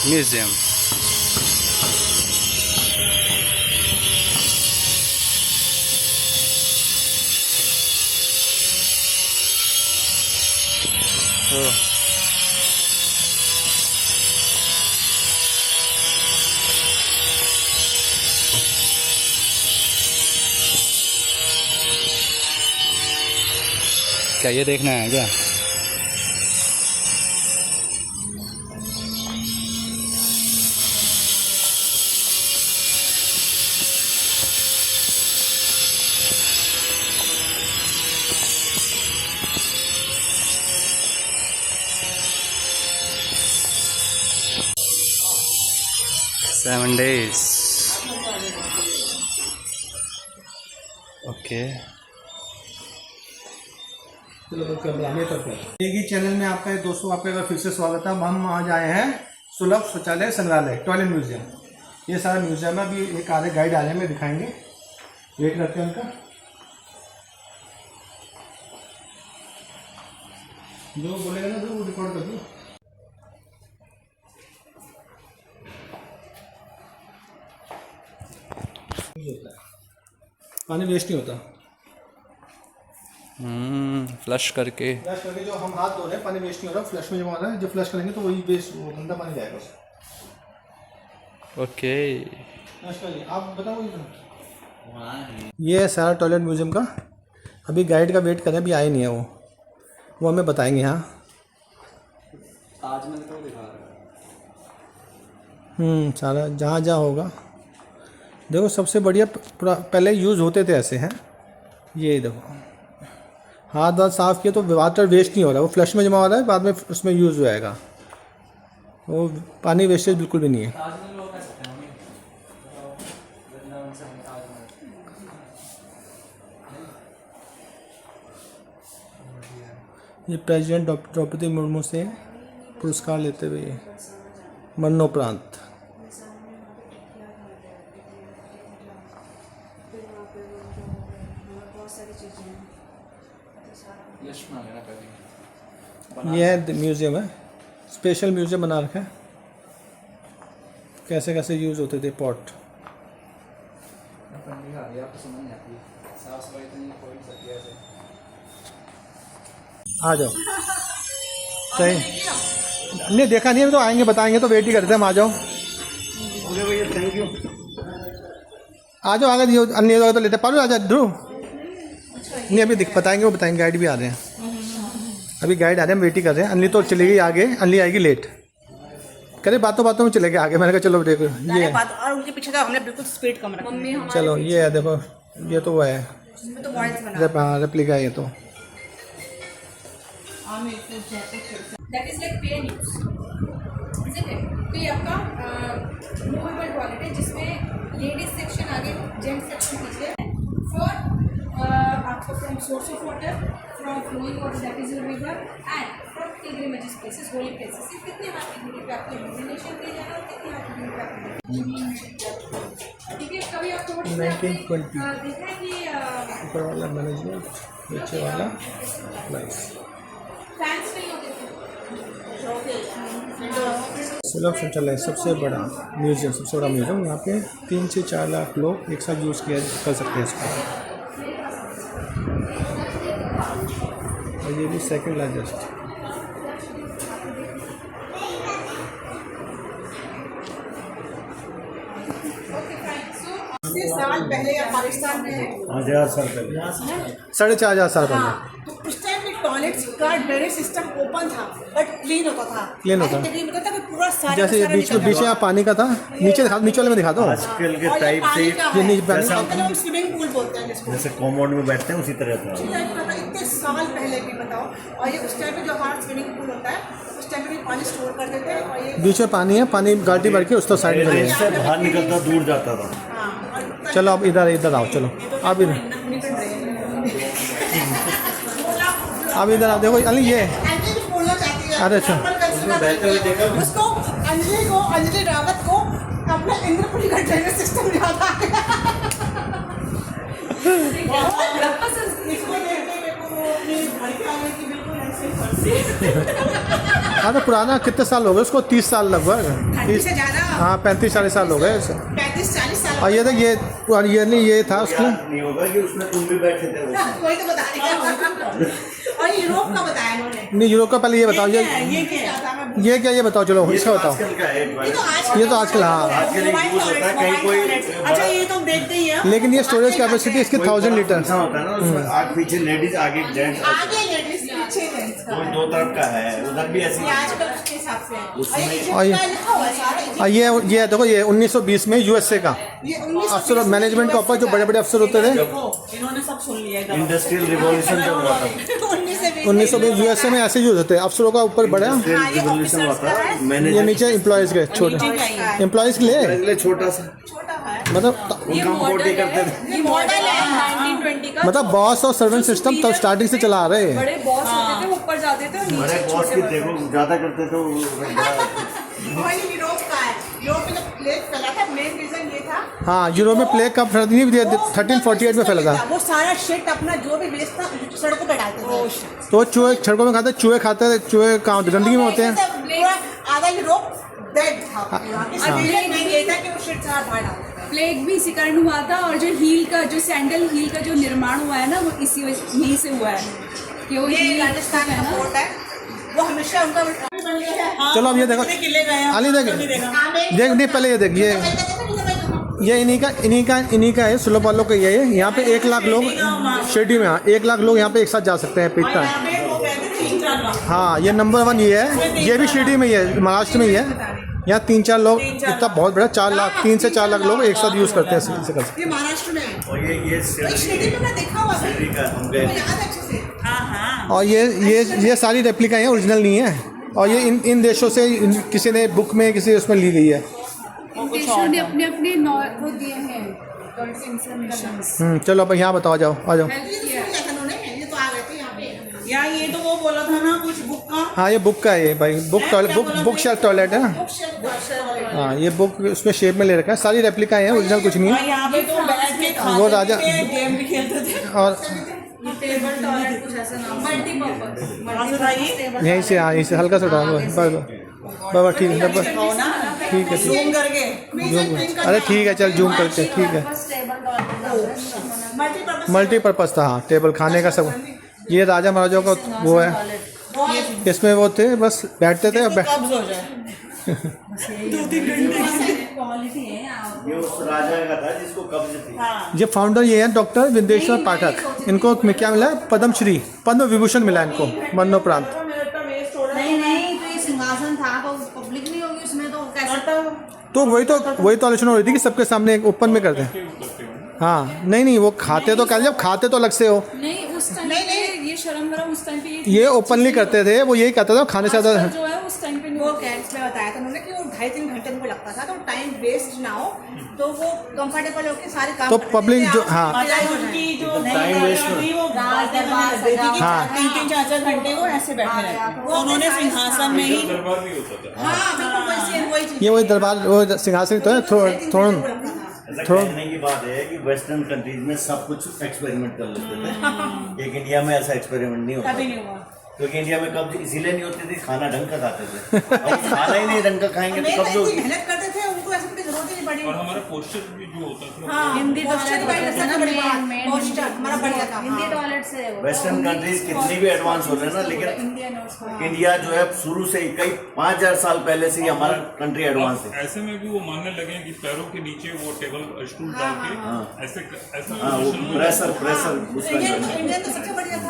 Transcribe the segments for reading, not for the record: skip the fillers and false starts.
Museum. क्या ये देखना है क्या? Seven days. ओके, चलो तो एक ही चैनल में आपका दोस्तों आपका फिर से स्वागत है। हम आज आए हैं सुलभ शौचालय संग्रहालय टॉयलेट म्यूजियम। ये सारा म्यूजियम है। अभी एक आधे गाइड आ रहे हैं, दिखाएंगे, वेट करते हैं उनका। जो बोलेगा ना तो वो रिकॉर्ड कर दो। पानी वेस्ट नहीं होता। फ्लश करके जो हम हाथ धो रहे हैं पानी वेस्ट नहीं हो रहा, फ्लश में जमा रहा है। जब फ्लश करेंगे तो वही वेस्ट, वो गंदा पानी जाएगा उसमें। ओके, आप बताओ। ये है सारा टॉयलेट म्यूजियम का। अभी गाइड का वेट करें, अभी आए नहीं है वो हमें बताएंगे। हाँ, ताजमहल को दिखा रहा है। सारा जहाँ जहाँ होगा। देखो सबसे बढ़िया पहले यूज़ होते थे ऐसे हैं। ये देखो हाथ साफ़ किया तो वाटर वेस्ट नहीं हो रहा, वो फ्लश में जमा हो रहा है, बाद में उसमें यूज़ हो जाएगा। वो पानी वेस्टेज बिल्कुल भी नहीं है। ये प्रेसिडेंट द्रौपदी मुर्मू से पुरस्कार लेते हुए मरणोपरांत। ये है म्यूज़ियम है, स्पेशल म्यूज़ियम बना रखा है। कैसे कैसे यूज़ होते थे पॉट। आ जाओ। सही नहीं देखा नहीं है तो आएंगे, बताएंगे तो वेट ही करते हैं। हम आ जाओ, थैंक यू। आ जाओ आगे, अन्य जगह तो लेते पालो। आ जाओ ध्रुव। नहीं अभी बताएंगे, वो बताएंगे। गाइड भी आ रहे हैं, अभी गाइड आ रहे हैं, हम वेट ही कर रहे हैं। अन्नी तो चली गई आगे, अन्नी आएगी लेट। करे बातों बातों में चले गए आगे। मैंने कहा चलो देखो ये बात, और उनके पीछे का हमने बिल्कुल स्पीड कम रखा। चलो ये है, देखो ये तो वो है, रेप्लिका है ये तो। That is like pay news, isn't it? तो ये आपका मूवेबल टॉयलेट है जिसमें लेडीज सेक्शन आगे, जेंट्स सेक्शन पीछे है। फॉर आपको from source of water, from flowing water that is river and from pilgrimage places, holy places. कितने हाथ की दूरी पे आपको इल्यूमिनेशन दिया जाएगा और कितने हाथ की दूरी पे आपको, ठीक है। कभी आपको देखा है कि ऊपर वाला मैनेजमेंट, नीचे वाला लाइफ। फैंस नहीं होते थे। सुलभ शौचालय सबसे बड़ा म्यूज़ियम, सबसे बड़ा म्यूज़ियम। यहाँ पे 3 से 4 लाख लोग एक साथ यूज़ कर सकते हैं इसको। और ये भी सेकंड लार्जेस्ट। साल पहले या पाकिस्तान में 1000 साल पहले, 4,500 साल पहले। तो उस टाइम में टॉयलेट्स का ड्रेनेज सिस्टम ओपन था बट क्लीन होता था। क्लीन होता था कि पूरा सारा जैसे बीच में पानी का था। नीचे वाले में दिखा दो। आजकल के टाइप से ये नीचे पानी, स्विमिंग पूल बोलते हैं जिसको, जैसे कॉम्पाउंड में बैठते हैं उसी तरह था। इतने साल पहले की बताओ। और ये उस टाइम में जो हमारा स्विमिंग पूल होता है उस टाइम में भी पानी स्टोर कर देते हैं। और ये बीच में पानी है, पानी गाड़ी भर के उस तो साइड में इससे बाहर निकलता दूर जाता था। चलो अब इधर आओ। चलो आप इधर आओ। देखो अली ये बोलना चाहती है। अरे अच्छा, उसको अंजलि रावत को अपना इंद्रपुरी का ड्रेनेज सिस्टम याद आ गया। हाँ तो पुराना कितने साल हो गए उसको? 30 साल लगभग। 30 से ज्यादा हाँ 35-40 साल हो गए उसे। 35-40 साल और ये देख ये, और ये नहीं, ये था उसको। नहीं होगा कि उसमें तुम भी बैठे थे वो। वही तो बता रही हूँ। और यूरोप का बताया इन्होंने। नहीं यूरोप का, पहले ये बताओ, ये क्या, ये बताओ, चलो इसका बताओ। आजकल का है ये तो आजकल, हाँ। आजकल एक यूज होता है कहीं कोई अच्छा ये तो देखते ही है। लेकिन ये स्टोरेज कैपेसिटी इसकी 1000 लीटर। ऐसा होता है ना उसमें आगे पीछे लेडीज आगे जेंट्स आगे लेडीज पीछे जेंट्स का कोई दो तरफ का है, उधर भी ऐसी ये आजकल उसके हिसाब से है। उसमें और ये लिखा हुआ है सारा। और ये देखो, ये 1920 में यूएसए का ये 1920 अफसर, मैनेजमेंट का ऊपर जो बड़े बड़े अफसर होते थे, इन्होंने सब सुन लिया। इंडस्ट्रियल रिवॉल्यूशन जब हुआ था, 1920 यूएसए में ऐसे यूज होते हैं। अफसरों का ऊपर बड़ा, रिवॉल्यूशन हुआ था, ये मैंने नीचे एम्प्लॉयज के छोटे एम्प्लॉयज के लिए, छोटा सा मतलब उनका हम पोटी करते थे। ये मॉडल है 1920 का मतलब बॉस और सर्वेंट सिस्टम तब स्टार्टिंग से चला आ रहे हैं। बड़े बॉस होते थे, वो ऊपर जाते थे और बड़े नीचे बॉस छोटे की देखो ज्यादा करते थे वो वही यूरोप का है। यूरोप में जब प्लेग फैला था, मेन रीजन ये था। हाँ, यूरोप में प्लेग का 1348 में फैला था। वो सारा शिट अपना जो भी वेस्ट था सड़कों पे डालते थे। तो चूहे सड़कों में खाते, चूहे खाते थे, चूहे कहाँ गंदगी में होते हैं। पूरा आधा यूरोप डेड था पूरा। इसलिए मेन ये था कि वो शिट सारा बाहर डालते थे। प्लेग भी इसी कारण हुआ था, और जो हील का, जो सैंडल हील का जो निर्माण हुआ है ना, वो इसी यहीं से हुआ है कि वो ये हील राजस्थान है का ना। फोर्ट है, वो हमेशा उनका बन गया है। चलो अब ये देखो, किले गए अली देख देख, नहीं पहले ये देख, ये इन्हीं का है, सुलभ वालों का ये है। यहाँ पे 1 लाख लोग शिरडी में, हाँ 1 लाख लोग यहाँ पे एक साथ जा सकते हैं, पीटता है। हाँ, ये नंबर 1 ये है। ये भी शिरडी में ही है, महाराष्ट्र में ही है। यहाँ 3-4 लोग, इतना बहुत बड़ा 4 लाख, 3 से 4 लाख लोग एक साथ यूज करते हैं इसे। ये महाराष्ट्र में है। और ये शिरडी में मैं देखा हुआ था। शिरडी का हम गए मुझे याद है अच्छे से। और ये सारी रेप्लिका हैं, ओरिजिनल नहीं है। और ये इन देशों से किसी ने बुक में, किसी उसमें ली गई है। देशों ने अपने अपने वो दिए हैं इंफॉर्मेशन। चलो अब यहाँ बताओ, जाओ आ जाओ। ये तो सुन लिया था उन्होंने, ये तो आ गए थे यहाँ पे। यार ये तो वो बोला था ना कुछ बुक का। हाँ, ये बुक का है ये भाई, बुक शेल्फ टॉयलेट है ना। हाँ, ये बुक उसमें शेप में ले रखा है, सारी रेप्लिका है, ओरिजिनल कुछ नहीं है। यहाँ पे तो बैठ के वो राजा गेम भी खेलते थे। और टेबल टॉयलेट कुछ ऐसा नाम, मल्टीपर्पज। यहीं से, हाँ यहीं से हल्का सा उठा, बस बाबा ठीक है, बस ठीक है, जूम करके जूम, अरे ठीक है, चल जूम करके, ठीक है। मल्टीपर्पज था, हाँ टेबल खाने का सब। ये राजा महाराजाओं का वो है, इसमें वो थे, बस बैठते थे। कब्ज हो जाए। क्वालिटी है ये उस राजा का था जिसको कब्ज थी। ये फाउंडर ये हैं डॉक्टर विंदेश्वर पाठक। इनको क्या मिला है? पद्मश्री, पद्म विभूषण मिला इनको मरणोपरांत। नहीं तो ये सिंहासन था तो पब्लिक नहीं होगी उसमें, तो कैसे? तो वही तो आलोचना हो रही थी कि सबके सामने एक ओपन में करते हैं। हाँ नहीं वो खाते तो क्या, जब खाते तो अलग से हो। नहीं उस टाइम ये शर्म करो, उस टाइम पे ये ओपनली करते थे, वो यही कहता था खाने से ज़्यादा। जो है उस टाइम पे वो कैंप्स में बताया था उन्होंने कि वो 2.5-3 घंटे उनको लगता था, तो टाइम वेस्ट ना हो, तो वो कंफर्टेबल होकर सारे काम तो करते थे। पब्लिक जो, हाँ उनकी जो टाइम वेस्ट थी वो राज दरबार देती कि हाँ। 3-4 घंटे वो ऐसे बैठे रहे, तो उन्होंने सिंहासन में ही। हाँ बिल्कुल वही चीज। ये वही दरबार, वो सिंहासन तो है थोड़ा। ऐसा कहने की बात है कि वेस्टर्न कंट्रीज में सब कुछ एक्सपेरिमेंट कर लेते थे, लेकिन इंडिया में ऐसा एक्सपेरिमेंट नहीं होता। कभी नहीं हुआ, क्योंकि इंडिया में कब्ज इसीलिए नहीं होती थी, खाना ढंग का खाते थे। अब खाना ही नहीं ढंग का खाएंगे तो कब्ज होगी। मेहनत करते थे, उनको ऐसे कोई जरूरत ही नहीं पड़ी। और हमारा पोस्टर भी जो होता था हाँ, हिंदी posture टॉयलेट divider होता है ना, सबसे बड़ी बात, मेन posture हमारा बढ़िया था। हिंदी हाँ। टॉयलेट से है वो। वेस्टर्न कंट्रीज कितनी भी एडवांस हो रहे हैं ना, लेकिन इंडिया जो है शुरू से ही कई 5000 साल पहले से ही हमारा कंट्री एडवांस है। ऐसे में भी वो मानने लगे कि पैरों के नीचे वो टेबल स्टूल डाल के ऐसे हाँ वो प्रेशर उसका इंडियन तो सबसे बढ़िया था।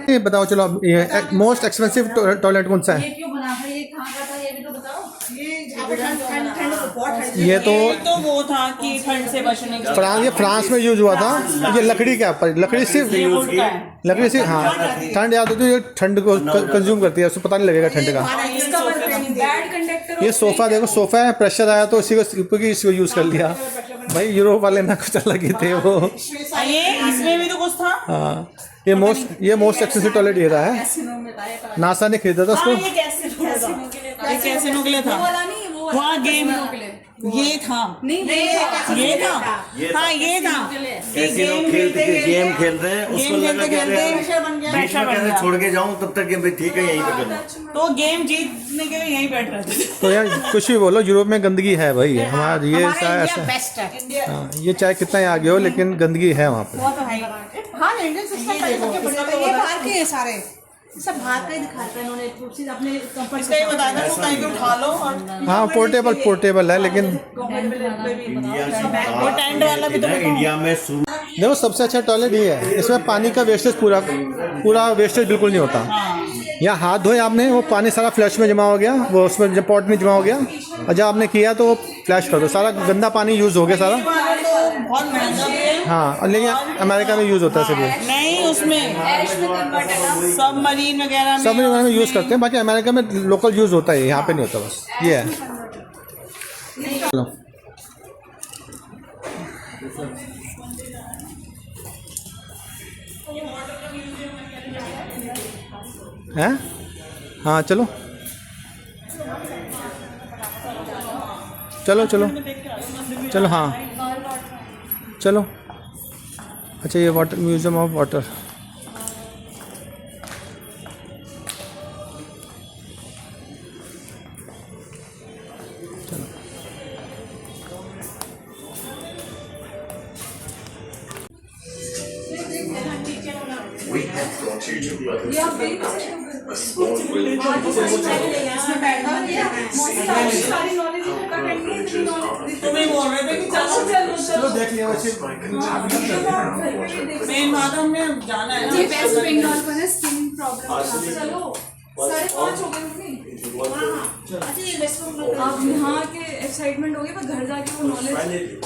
ये बताओ चलो, अब ये मोस्ट एक्सपेंसिव टॉयलेट कौन सा है? ये क्यों बना था, ये कहाँ का था, ये भी तो बताओ। ये जहाँ पे ठंड बहुत ठंड। ये तो वो था कि ठंड से बचने के ये फ्रांस में यूज हुआ था। ये लकड़ी के ऊपर, लकड़ी से हाँ ठंड याद होती है, ये ठंड को कंज्यूम करती है, उसको पता नहीं लगेगा ठंड का। Bad conductor. ये सोफा देखो, सोफा है, प्रेशर आया तो इसको यूज कर लिया। भाई यूरोप वाले ना कुछ अलग ही थे वो। ये इसमें भी तो कुछ था। हाँ ये मोस्ट एक्सपेंसिव टॉयलेट ये रहा है, नासा ने खरीदा था उसको। ये कैसे कैसीनो के लिए था। वाला नहीं, वो वहाँ गेम ये था ये था हाँ ये था ऐसे लोग गेम खेल रहे हैं, उसको लगा कि अरे बीच में कैसे छोड़ के जाऊं, तब तक भाई ठीक है यहीं पे करना। तो गेम जीतने के लिए यहीं बैठ रहे थे। तो यार कुछ भी बोलो, यूरोप में गंदगी है भाई, हमारा ये चाहे ऐसा बेस्ट है। हाँ, ये चाहे कितना ही आगे हो लेकिन गंदगी है वहाँ पे। वो तो है। हाँ इंडियन सिस्टम ये बाहर के हैं सारे, सब बाहर का ही दिखाते हैं इन्होंने, कुर्सी अपने कंफर्ट इसका ये बताया था कहीं भी उठा लो और हाँ पोर्टेबल है, लेकिन वो टेंट वाला भी तो इंडिया में शुरू देखो सबसे अच्छा टॉयलेट ये है, इसमें पानी का वेस्टेज पूरा वेस्टेज बिल्कुल नहीं होता। यहाँ हाथ धोए आपने, वो पानी सारा फ्लैश में जमा हो गया, वो उसमें जब पॉट में जमा हो गया, और जब आपने किया तो फ्लैश कर दो, सारा गंदा पानी यूज़ हो गया सारा। बहुत महंगा भी है। हाँ, और लेकिन अमेरिका में यूज़ होता है सिर्फ, नहीं उसमें सब मरीन वगैरह सब में यूज़ करते हैं, बाकी अमेरिका में लोकल यूज़ होता है, यहाँ पे नहीं होता, बस ये है। चलो हैं? हाँ चलो चलो चलो चलो हाँ चलो। अच्छा ये वाटर म्यूजियम ऑफ वाटर, तुम्हें बोल रहे थे कि चलो देख लिया वैसे। मेन माधव में जाना है ये वेस्ट बंगाल पर है, स्किन प्रॉब्लम। चलो 5:30 हो गए। अच्छा ये वेस्ट बंगाल आप यहाँ के एक्साइटमेंट हो गए, पर घर जाके वो नॉलेज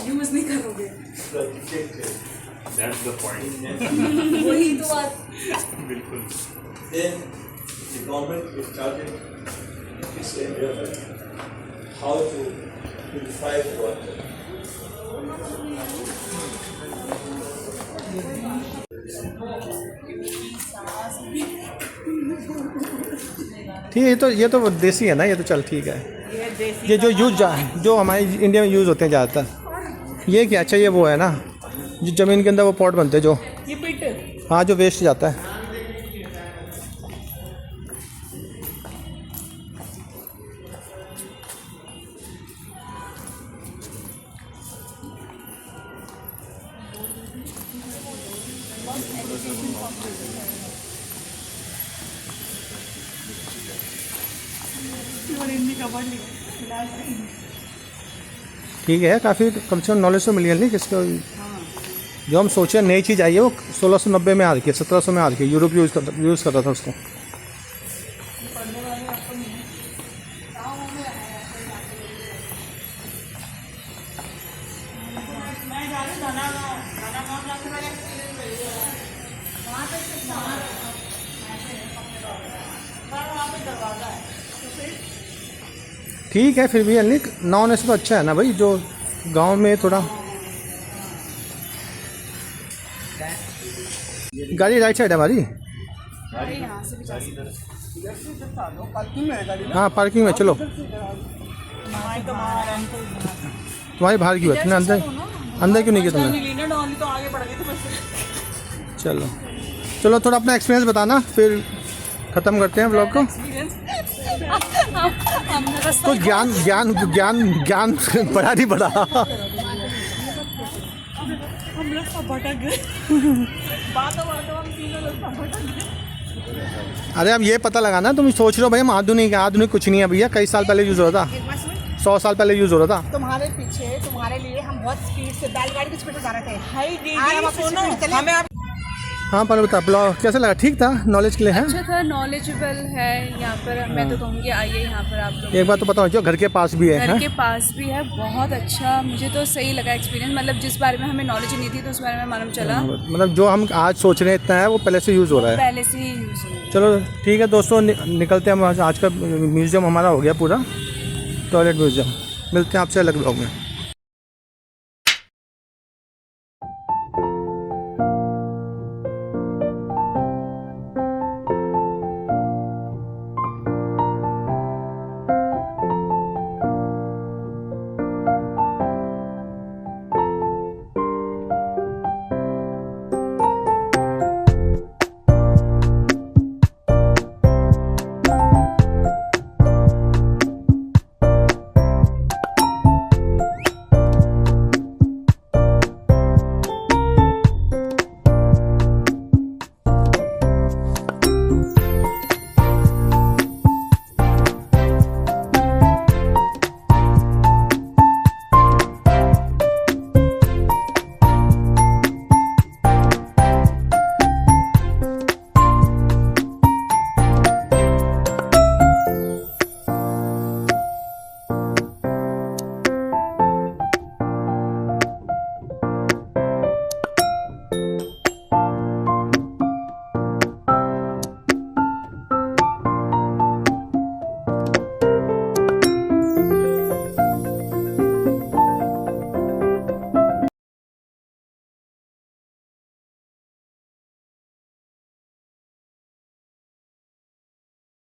यूज नहीं करोगे। That's the point. वही तो बात। बिल्कुल। Then the government started this endeavor how to purify the water. ठीक है, ये तो देसी है ना, ये तो चल ठीक है। ये जो जो हमारे इंडिया में यूज़ होते हैं ज़्यादातर, ये क्या? अच्छा ये वो है ना जो ज़मीन के अंदर वो पॉट बनते हैं जो, ये पिट हाँ जो वेस्ट जाता है। ठीक है, काफ़ी कम से कम नॉलेज तो मिली है नहीं किसको। जो हम सोचे नई चीज़ आई है वो 1690 में आ रही है, 1700 में आ रही है, यूरोप यूज़ करता था उसको। ठीक है, फिर भी यानी नॉन ऐसे तो अच्छा है ना भाई, जो गांव में थोड़ा। गाड़ी राइट साइड है हमारी, हाँ पार्किंग में। चलो तुम्हारी बाहर क्यों है, तुमने अंदर क्यों नहीं किया तुमने? चलो चलो थोड़ा अपना एक्सपीरियंस बताना, फिर ख़त्म करते हैं ब्लॉग को। तो ज्ञान ज्ञान ज्ञान ज्ञान बड़ा नहीं बड़ा। हम लोग सब भटक गए। बातों हम तीनों लोग सब भटक गए। अरे अब ये पता लगाना, तुम सोच रहे हो भाई हम आधुनिक कुछ नहीं है भैया, कई साल पहले यूज़ हो रहा था, 100 साल पहले यूज़ हो रहा था। तुम्हारे पीछे तुम्हारे लिए हम बहुत स्पीड से बैलगाड़ी की स्पीड से जा रहे थे। हाय दीदी सुनो, हमें आप हाँ पर बता ब्लॉग कैसा लगा? ठीक था, नॉलेज के लिए है, अच्छा था, नॉलेजेबल है यहाँ पर। मैं तो कहूँगी आइए यहाँ पर आप लोग। एक बात तो पता हो, घर के पास भी है, घर के पास भी है, बहुत अच्छा। मुझे तो सही लगा एक्सपीरियंस, मतलब जिस बारे में हमें नॉलेज नहीं थी तो उस बारे में मालूम चला। मतलब जो हम आज सोच रहे हैं इतना है, वो पहले से यूज़ हो रहा है, पहले से ही यूज़ हो रहा है। चलो ठीक है दोस्तों, निकलते हैं हम। आज का म्यूज़ियम हमारा हो गया पूरा, टॉयलेट म्यूज़ियम। मिलते हैं आपसे अलग ब्लॉग में।